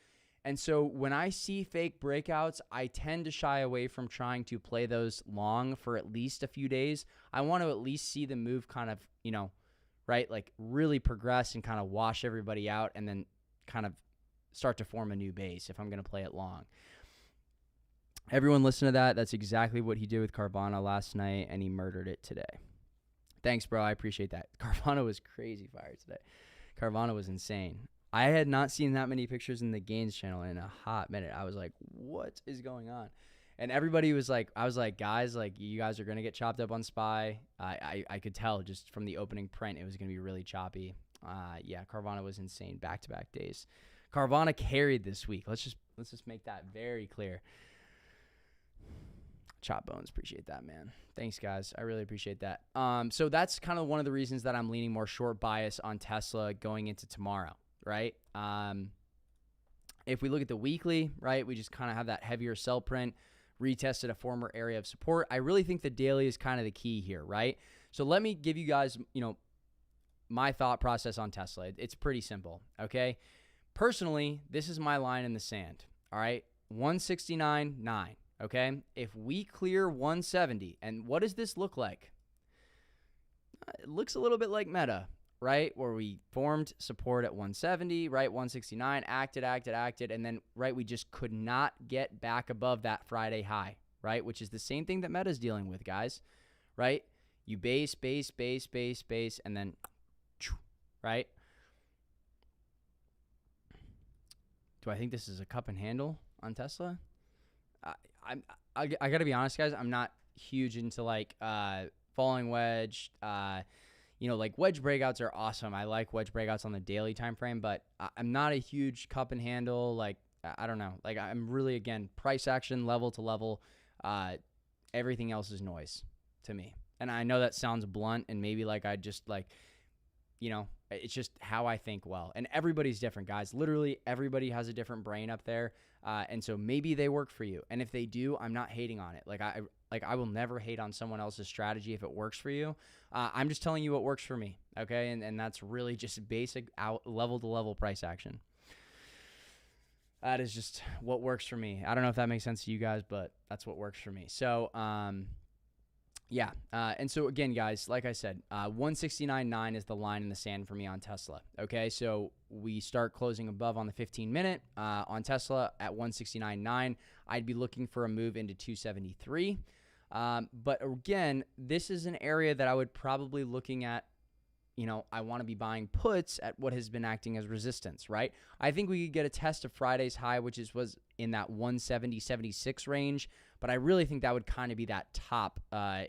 And so when I see fake breakouts, I tend to shy away from trying to play those long for at least a few days. I want to at least see the move kind of, right, like really progress and kind of wash everybody out and then kind of start to form a new base if I'm going to play it long. Everyone listen to that. That's exactly what he did with Carvana last night, and he murdered it today. Thanks, bro. I appreciate that. Carvana was crazy fire today. Carvana was insane. I had not seen that many pictures in the Gains channel in a hot minute. I was like, what is going on? And everybody was like, I was like, guys, like you guys are going to get chopped up on SPY. I could tell just from the opening print, it was going to be really choppy. Yeah, Carvana was insane back-to-back days. Carvana carried this week. Let's just make that very clear. Chop Bones, appreciate that, man. Thanks, guys. I really appreciate that. So that's kind of one of the reasons that I'm leaning more short bias on Tesla going into tomorrow, right? If we look at the weekly, right, we just kind of have that heavier sell print, retested a former area of support. I really think the daily is kind of the key here, right? So let me give you guys, my thought process on Tesla. It's pretty simple, okay? Personally, this is my line in the sand, all right? 169.9. Okay, if we clear 170, and what does this look like? It looks a little bit like Meta, right? Where we formed support at 170, right? 169, acted, and then, right, we just could not get back above that Friday high, right? Which is the same thing that Meta's dealing with, guys, right? You base, and then, right? Do I think this is a cup and handle on Tesla? I got to be honest, guys. I'm not huge into like falling wedge. Like wedge breakouts are awesome. I like wedge breakouts on the daily time frame, but I'm not a huge cup and handle. Like I don't know. Like I'm really, again, price action, level to level. Everything else is noise to me. And I know that sounds blunt, and maybe like I just like, it's just how I think well. And everybody's different, guys. Literally everybody has a different brain up there. And so maybe they work for you. And if they do, I'm not hating on it. I will never hate on someone else's strategy if it works for you. I'm just telling you what works for me. Okay. And that's really just basic level to level price action. That is just what works for me. I don't know if that makes sense to you guys, but that's what works for me. So, yeah. And so again, guys, like I said, 169.9 is the line in the sand for me on Tesla. Okay. So we start closing above on the 15-minute on Tesla at 169.9. I'd be looking for a move into 273. But again, this is an area that I would probably looking at. I want to be buying puts at what has been acting as resistance, right? I think we could get a test of Friday's high, which was in that 170.76 range. But I really think that would kind of be that top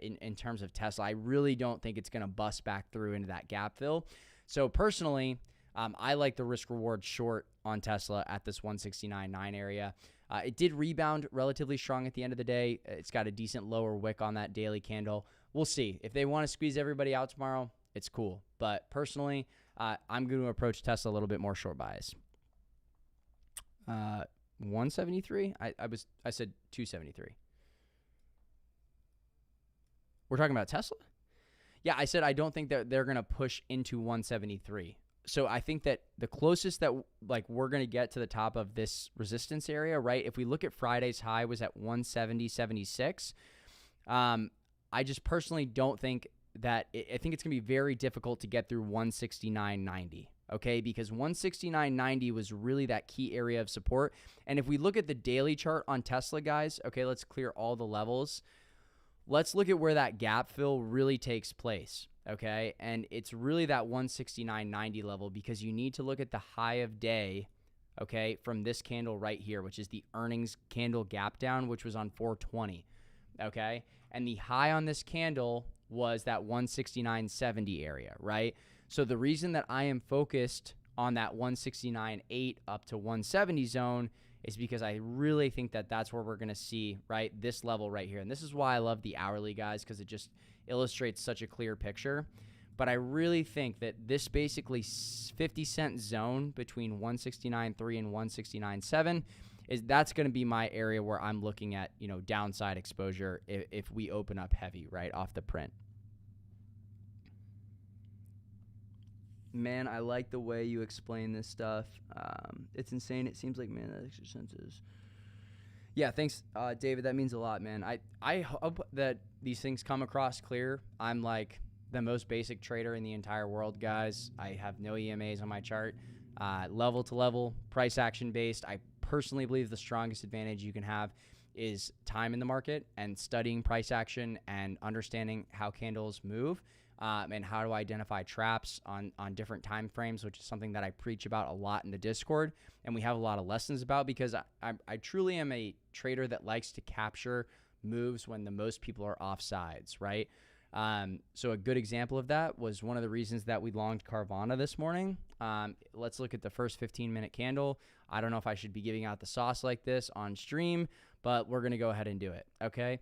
in terms of Tesla. I really don't think it's going to bust back through into that gap fill. So personally, I like the risk reward short on Tesla at this 169.9 area. It did rebound relatively strong at the end of the day. It's got a decent lower wick on that daily candle. We'll see. If they want to squeeze everybody out tomorrow, it's cool. But personally, I'm going to approach Tesla a little bit more short bias. 173? I said 273. We're talking about Tesla? Yeah, I said I don't think that they're going to push into 173. So I think that the closest that we're going to get to the top of this resistance area, right? If we look at Friday's high was at 170.76. I just personally don't think that I think it's going to be very difficult to get through 169.90. Okay, because 169.90 was really that key area of support. And if we look at the daily chart on Tesla, guys, okay, let's clear all the levels. Let's look at where that gap fill really takes place, okay? And it's really that 169.90 level, because you need to look at the high of day, okay, from this candle right here, which is the earnings candle gap down, which was on 420, okay? And the high on this candle was that 169.70 area, right? So the reason that I am focused on that 169.8 up to 170 zone is because I really think that that's where we're going to see, right, this level right here. And this is why I love the hourly, guys, because illustrates such a clear picture. But I really think that this basically 50-cent zone between 169.3 and 169.7 that's going to be my area where I'm looking at, downside exposure if we open up heavy, right, off the print. Man, I like the way you explain this stuff. It's insane. It seems like, man, that extra senses. Yeah, thanks, David. That means a lot, man. I hope that these things come across clear. I'm like the most basic trader in the entire world, guys. I have no EMAs on my chart. Level to level, price action based. I personally believe the strongest advantage you can have is time in the market and studying price action and understanding how candles move. And how to identify traps on different time frames, which is something that I preach about a lot in the Discord, and we have a lot of lessons about, because I truly am a trader that likes to capture moves when the most people are off sides, right? So a good example of that was one of the reasons that we longed Carvana this morning. Let's look at the first 15-minute candle. I don't know if I should be giving out the sauce like this on stream, but we're going to go ahead and do it, okay?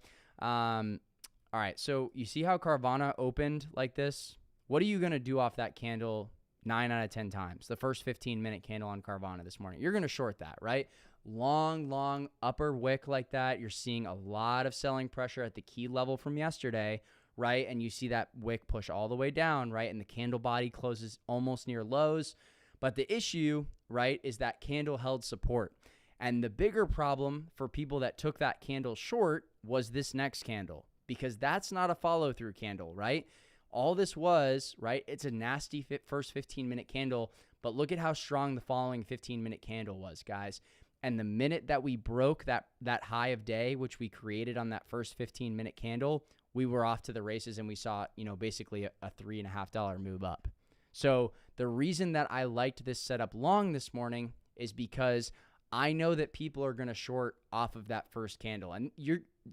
All right, so you see how Carvana opened like this? What are you going to do off that candle 9 out of 10 times? The first 15-minute candle on Carvana this morning. You're going to short that, right? Long upper wick like that. You're seeing a lot of selling pressure at the key level from yesterday, right? And you see that wick push all the way down, right? And the candle body closes almost near lows. But the issue, right, is that candle held support. And the bigger problem for people that took that candle short was this next candle, because that's not a follow-through candle, right? All this was, right, it's a nasty first 15-minute candle, but look at how strong the following 15-minute candle was, guys. And the minute that we broke that high of day, which we created on that first 15-minute candle, we were off to the races, and we saw, basically a $3.50 move up. So the reason that I liked this setup long this morning is because I know that people are going to short off of that first candle. And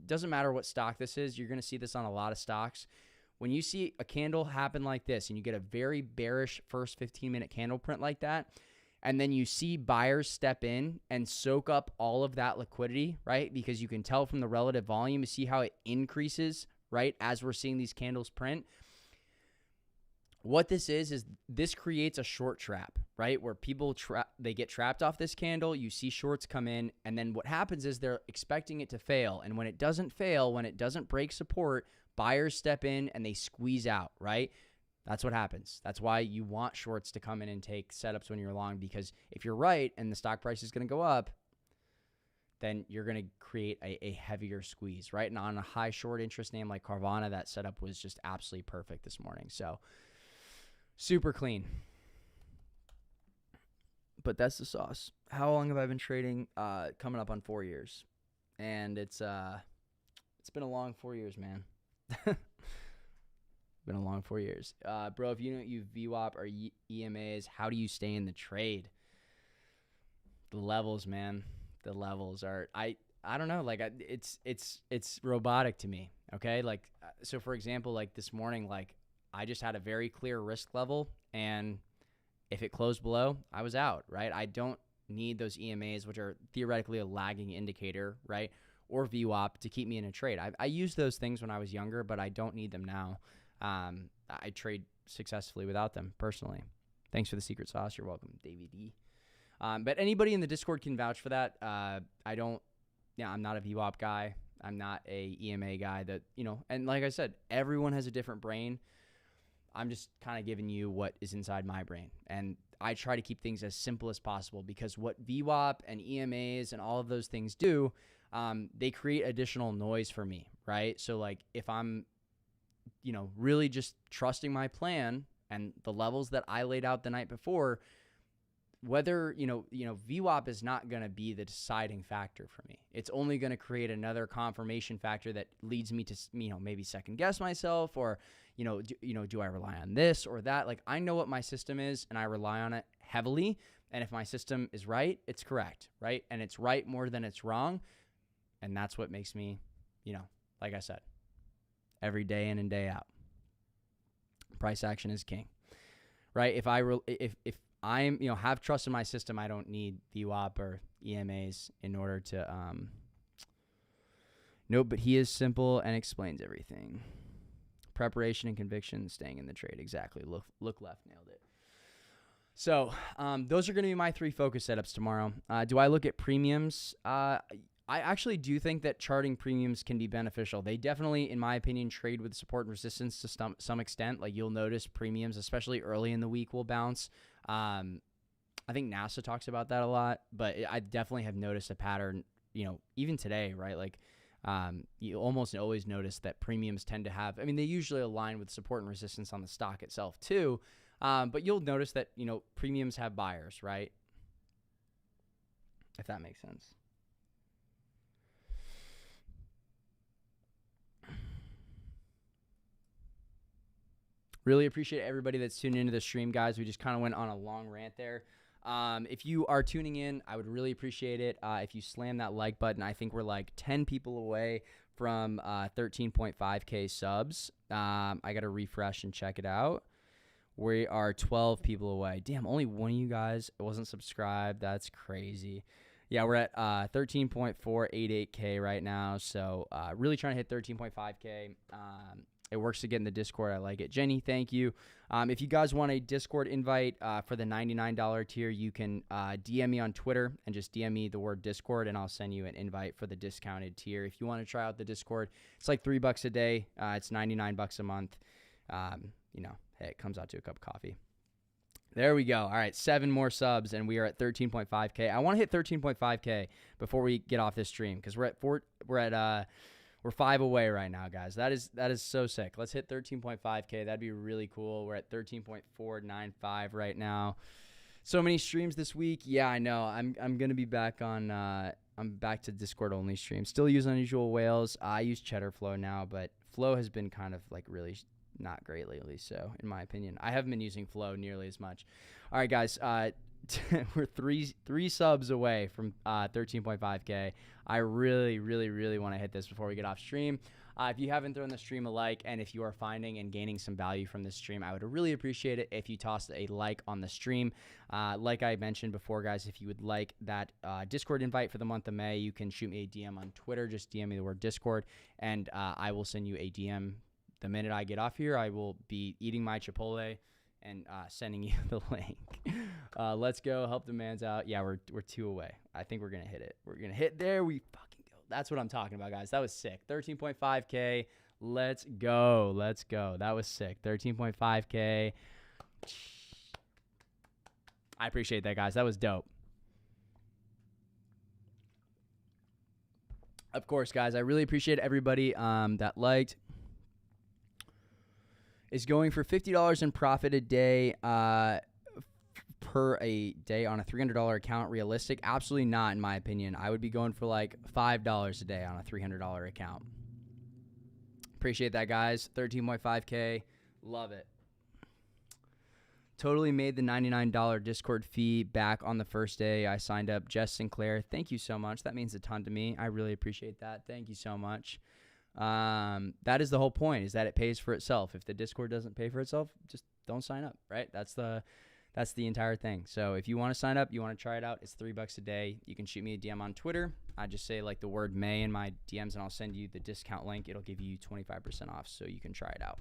doesn't matter what stock this is, you're going to see this on a lot of stocks. When you see a candle happen like this and you get a very bearish first 15-minute candle print like that, and then you see buyers step in and soak up all of that liquidity, right? Because you can tell from the relative volume, you see how it increases, right, as we're seeing these candles print. What this is this creates a short trap, right? Where people they get trapped off this candle, you see shorts come in, and then what happens is they're expecting it to fail. And when it doesn't fail, when it doesn't break support, buyers step in and they squeeze out, right? That's what happens. That's why you want shorts to come in and take setups when you're long, because if you're right and the stock price is going to go up, then you're going to create a heavier squeeze, right? And on a high short interest name like Carvana, that setup was just absolutely perfect this morning. So super clean. But that's the sauce. How long have I been trading? Coming up on 4 years. And it's been a long 4 years, man. Been a long 4 years. Bro, if you don't use VWAP or EMAs, how do you stay in the trade? The levels, man. The levels are, I don't know. Like, it's robotic to me. Okay. Like, so for example, like this morning, like I just had a very clear risk level, and if it closed below, I was out, right? I don't need those EMAs, which are theoretically a lagging indicator, right? Or VWAP to keep me in a trade. I used those things when I was younger, but I don't need them now. I trade successfully without them personally. Thanks for the secret sauce. You're welcome, Davey D. But anybody in the Discord can vouch for that. I'm not a VWAP guy. I'm not a EMA guy that, and like I said, everyone has a different brain. I'm just kind of giving you what is inside my brain. And I try to keep things as simple as possible, because what VWAP and EMAs and all of those things do, they create additional noise for me, right? So like if I'm, really just trusting my plan and the levels that I laid out the night before, whether, VWAP is not going to be the deciding factor for me. It's only going to create another confirmation factor that leads me to, maybe second guess myself, or, do I rely on this or that? Like, I know what my system is and I rely on it heavily. And if my system is right, it's correct, right? And it's right more than it's wrong. And that's what makes me, like I said, every day in and day out, price action is king, right? If I'm, have trust in my system, I don't need VWAP or EMAs in order to, nope, but he is simple and explains everything. Preparation and conviction, staying in the trade. Exactly. Look left, nailed it. So those are going to be my 3 focus setups tomorrow. Do I look at premiums? I actually do think that charting premiums can be beneficial. They definitely, in my opinion, trade with support and resistance to some extent. Like you'll notice premiums, especially early in the week, will bounce. I think NASA talks about that a lot, but I definitely have noticed a pattern, even today, right? Like you almost always notice that premiums tend to have, they usually align with support and resistance on the stock itself too. But you'll notice that, premiums have buyers, right? If that makes sense. Really appreciate everybody that's tuning into the stream, guys. We just kind of went on a long rant there. If you are tuning in, I would really appreciate it if you slam that like button. I think we're like 10 people away from 13.5K subs. I got to refresh and check it out. We are 12 people away. Damn, only one of you guys wasn't subscribed. That's crazy. Yeah, we're at 13.488K right now. So really trying to hit 13.5K. It works to get in the Discord. I like it. Jenny, thank you. If you guys want a Discord invite for the $99 tier, you can DM me on Twitter and just DM me the word Discord, and I'll send you an invite for the discounted tier. If you want to try out the Discord, it's like $3 a day. It's $99 a month. Hey, it comes out to a cup of coffee. There we go. All right, 7 more subs, and we are at 13.5K. I want to hit 13.5K before we get off this stream because we're 5 away right now, guys. That is so sick. Let's hit 13.5K. That'd be really cool. We're at 13.495 right now. So many streams this week. Yeah, I know. I'm gonna be back on. I'm back to Discord only stream. Still use Unusual Whales. I use Cheddar Flow now, but Flow has been kind of like really not great lately. So in my opinion, I haven't been using Flow nearly as much. All right, guys. We're three subs away from 13.5K. I really, really, really want to hit this before we get off stream. If you haven't thrown the stream a like, and if you are finding and gaining some value from this stream, I would really appreciate it if you tossed a like on the stream. Like I mentioned before, guys, if you would like that Discord invite for the month of May, you can shoot me a DM on Twitter. Just DM me the word Discord, and I will send you a DM the minute I get off here. I will be eating my Chipotle and sending you the link. Let's go. Help the mans out. Yeah, we're 2 away. I think we're going to hit it. We're going to hit there. We fucking go. That's what I'm talking about, guys. That was sick. 13.5K. Let's go. Let's go. That was sick. 13.5K. I appreciate that, guys. That was dope. Of course, guys, I really appreciate everybody that liked. Is going for $50 in profit a day per a day on a $300 account realistic? Absolutely not, in my opinion. I would be going for like $5 a day on a $300 account. Appreciate that, guys. 13.5K. Love it. Totally made the $99 Discord fee back on the first day I signed up. Jess Sinclair, thank you so much. That means a ton to me. I really appreciate that. Thank you so much. That is the whole point, is that it pays for itself. If the Discord doesn't pay for itself, just don't sign up, right? That's the entire thing. So if you want to sign up, you want to try it out, it's $3 a day. You can shoot me a DM on Twitter. I just say like the word May in my DMs, and I'll send you the discount link. It'll give you 25% off, so you can try it out.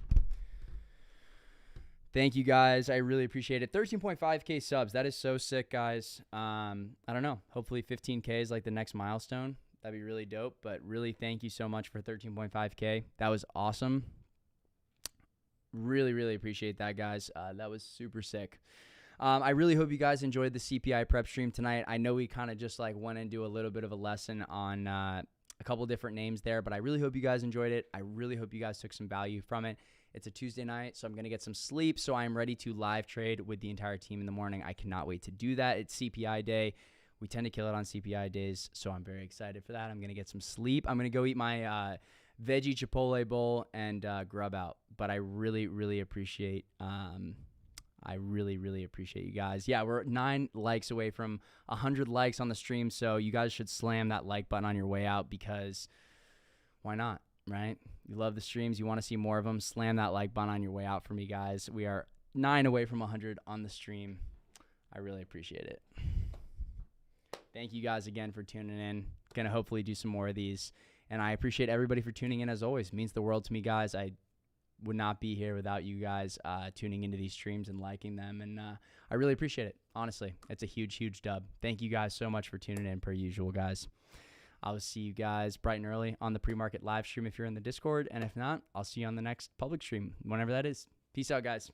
Thank you, guys. I really appreciate it. 13.5K subs. That is so sick, guys. I don't know. Hopefully 15K is like the next milestone. That'd be really dope, but really thank you so much for 13.5K. That was awesome. Really, really appreciate that, guys. That was super sick. I really hope you guys enjoyed the CPI prep stream tonight. I know we kind of just like went into a little bit of a lesson on a couple different names there, but I really hope you guys enjoyed it. I really hope you guys took some value from it. It's a Tuesday night, so I'm going to get some sleep, so I'm ready to live trade with the entire team in the morning. I cannot wait to do that. It's CPI day. We tend to kill it on CPI days, so I'm very excited for that. I'm going to get some sleep. I'm going to go eat my veggie Chipotle bowl and grub out. But I really, really appreciate you guys. Yeah, we're 9 likes away from 100 likes on the stream, so you guys should slam that like button on your way out, because why not, right? You love the streams. You want to see more of them. Slam that like button on your way out for me, guys. We are 9 away from 100 on the stream. I really appreciate it. Thank you guys again for tuning in. Going to hopefully do some more of these. And I appreciate everybody for tuning in as always. It means the world to me, guys. I would not be here without you guys tuning into these streams and liking them. And I really appreciate it. Honestly, it's a huge, huge dub. Thank you guys so much for tuning in per usual, guys. I'll see you guys bright and early on the pre-market live stream if you're in the Discord. And if not, I'll see you on the next public stream, whenever that is. Peace out, guys.